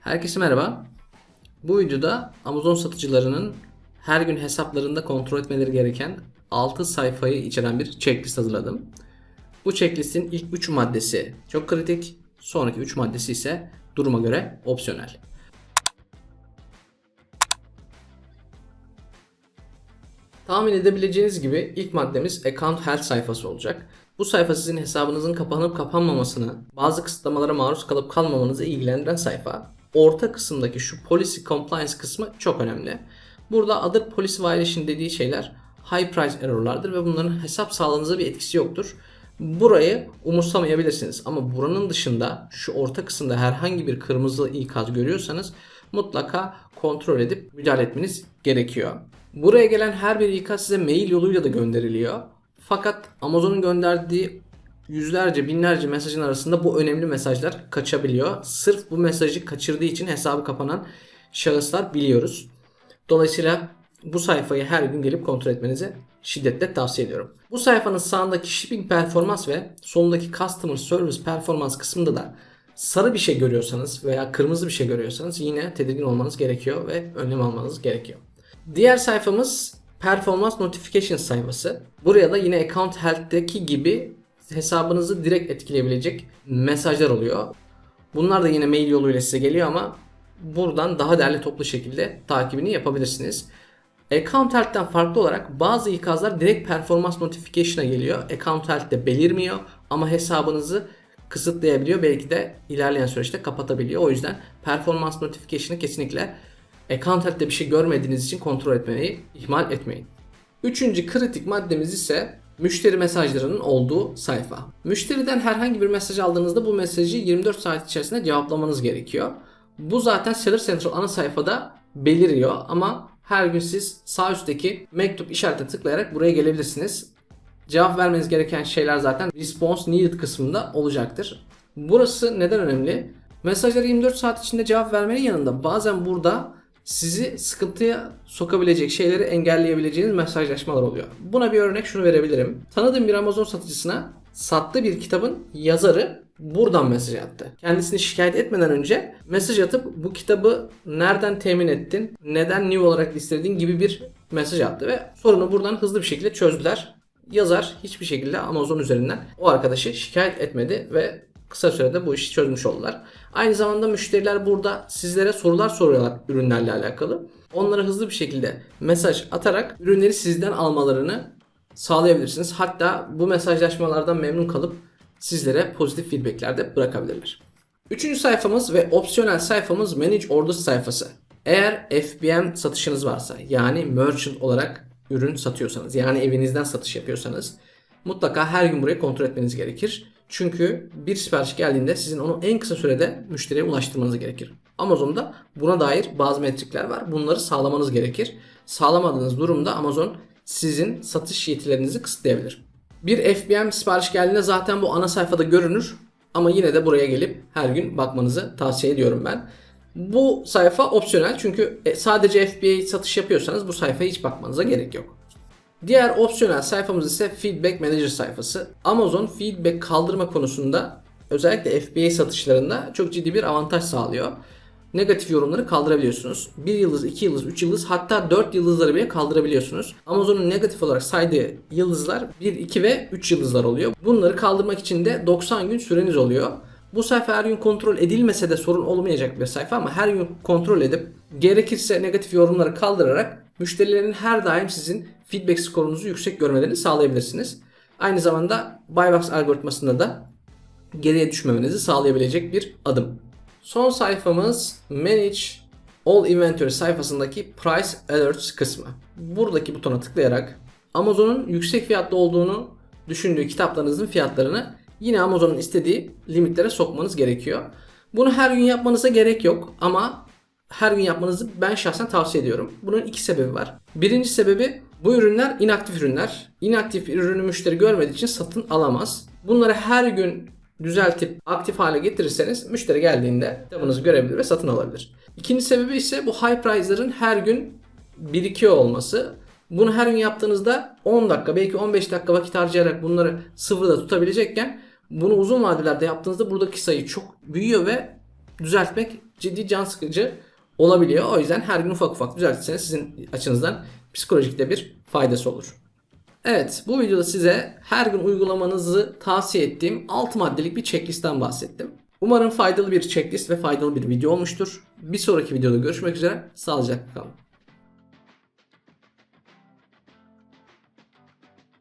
Herkese merhaba. Bu videoda Amazon satıcılarının her gün hesaplarında kontrol etmeleri gereken 6 sayfayı içeren bir checklist hazırladım. Bu checklistin ilk 3 maddesi çok kritik, sonraki 3 maddesi ise duruma göre opsiyonel. Tahmin edebileceğiniz gibi ilk maddemiz Account Health sayfası olacak. Bu sayfa sizin hesabınızın kapanıp kapanmamasını, bazı kısıtlamalara maruz kalıp kalmamanızı ilgilendiren sayfa. Orta kısımdaki şu Policy Compliance kısmı çok önemli. Burada Other Policy Violation dediği şeyler high price error'lardır ve bunların hesap sağlığınıza bir etkisi yoktur. Burayı umursamayabilirsiniz ama buranın dışında şu orta kısımda herhangi bir kırmızı ikaz görüyorsanız mutlaka kontrol edip müdahale etmeniz gerekiyor. Buraya gelen her bir ikaz size mail yoluyla da gönderiliyor. Fakat Amazon'un gönderdiği yüzlerce, binlerce mesajın arasında bu önemli mesajlar kaçabiliyor. Sırf bu mesajı kaçırdığı için hesabı kapanan şahıslar biliyoruz. Dolayısıyla bu sayfayı her gün gelip kontrol etmenizi şiddetle tavsiye ediyorum. Bu sayfanın sağındaki Shipping Performans ve solundaki Customer Service Performans kısmında da sarı bir şey görüyorsanız veya kırmızı bir şey görüyorsanız yine tedirgin olmanız gerekiyor ve önlem almanız gerekiyor. Diğer sayfamız Performance Notification sayfası. Buraya da yine Account Health'teki gibi hesabınızı direkt etkileyebilecek mesajlar oluyor. Bunlar da yine mail yoluyla size geliyor ama buradan daha derli toplu şekilde takibini yapabilirsiniz. Account Health'ten farklı olarak bazı ikazlar direkt Performance Notification'a geliyor. Account Health'te belirmiyor ama hesabınızı kısıtlayabiliyor. Belki de ilerleyen süreçte kapatabiliyor. O yüzden Performance Notification'ı kesinlikle Account Health'te bir şey görmediğiniz için kontrol etmeyi ihmal etmeyin. Üçüncü kritik maddemiz ise müşteri mesajlarının olduğu sayfa. Müşteriden herhangi bir mesaj aldığınızda bu mesajı 24 saat içerisinde cevaplamanız gerekiyor. Bu zaten Seller Central ana sayfada beliriyor ama her gün siz sağ üstteki mektup işaretine tıklayarak buraya gelebilirsiniz. Cevap vermeniz gereken şeyler zaten Response Needed kısmında olacaktır. Burası neden önemli? Mesajlara 24 saat içinde cevap vermenin yanında bazen burada sizi sıkıntıya sokabilecek şeyleri engelleyebileceğiniz mesajlaşmalar oluyor. Buna bir örnek şunu verebilirim. Tanıdığım bir Amazon satıcısına sattığı bir kitabın yazarı buradan mesaj attı. Kendisini şikayet etmeden önce mesaj atıp bu kitabı nereden temin ettin, neden new olarak listelediğin gibi bir mesaj attı ve sorunu buradan hızlı bir şekilde çözdüler. Yazar hiçbir şekilde Amazon üzerinden o arkadaşı şikayet etmedi ve kısa sürede bu işi çözmüş oldular. Aynı zamanda müşteriler burada sizlere sorular soruyorlar ürünlerle alakalı. Onlara hızlı bir şekilde mesaj atarak ürünleri sizden almalarını sağlayabilirsiniz. Hatta bu mesajlaşmalardan memnun kalıp sizlere pozitif feedbackler de bırakabilirler. Üçüncü sayfamız ve opsiyonel sayfamız Manage Orders sayfası. Eğer FBM satışınız varsa yani merchant olarak ürün satıyorsanız yani evinizden satış yapıyorsanız mutlaka her gün burayı kontrol etmeniz gerekir. Çünkü bir sipariş geldiğinde sizin onu en kısa sürede müşteriye ulaştırmanız gerekir. Amazon'da buna dair bazı metrikler var. Bunları sağlamanız gerekir. Sağlamadığınız durumda Amazon sizin satış yetilerinizi kısıtlayabilir. Bir FBM sipariş geldiğinde zaten bu ana sayfada görünür. Ama yine de buraya gelip her gün bakmanızı tavsiye ediyorum ben. Bu sayfa opsiyonel çünkü sadece FBA satış yapıyorsanız bu sayfaya hiç bakmanıza gerek yok. Diğer opsiyonel sayfamız ise Feedback Manager sayfası. Amazon feedback kaldırma konusunda özellikle FBA satışlarında çok ciddi bir avantaj sağlıyor. Negatif yorumları kaldırabiliyorsunuz. 1 yıldız, 2 yıldız, 3 yıldız hatta 4 yıldızları bile kaldırabiliyorsunuz. Amazon'un negatif olarak saydığı yıldızlar 1, 2 ve 3 yıldızlar oluyor. Bunları kaldırmak için de 90 gün süreniz oluyor. Bu sayfa her gün kontrol edilmese de sorun olmayacak bir sayfa ama her gün kontrol edip gerekirse negatif yorumları kaldırarak müşterilerin her daim sizin feedback skorunuzu yüksek görmelerini sağlayabilirsiniz. Aynı zamanda Buybox algoritmasında da geriye düşmemenizi sağlayabilecek bir adım. Son sayfamız Manage All Inventory sayfasındaki Price Alerts kısmı. Buradaki butona tıklayarak Amazon'un yüksek fiyatlı olduğunu düşündüğü kitaplarınızın fiyatlarını yine Amazon'un istediği limitlere sokmanız gerekiyor. Bunu her gün yapmanıza gerek yok ama her gün yapmanızı ben şahsen tavsiye ediyorum. Bunun iki sebebi var. Birinci sebebi bu ürünler inaktif ürünler. İnaktif ürünü müşteri görmediği için satın alamaz. Bunları her gün düzeltip aktif hale getirirseniz müşteri geldiğinde kitabınızı görebilir ve satın alabilir. İkinci sebebi ise bu high price'ların her gün birikiyor olması. Bunu her gün yaptığınızda 10 dakika belki 15 dakika vakit harcayarak bunları sıfırda tutabilecekken bunu uzun vadelerde yaptığınızda buradaki sayı çok büyüyor ve düzeltmek ciddi can sıkıcı olabiliyor. O yüzden her gün ufak ufak düzeltirseniz sizin açınızdan psikolojik de bir faydası olur. Evet, bu videoda size her gün uygulamanızı tavsiye ettiğim 6 maddelik bir checklistten bahsettim. Umarım faydalı bir checklist ve faydalı bir video olmuştur. Bir sonraki videoda görüşmek üzere. Sağlıcakla kalın.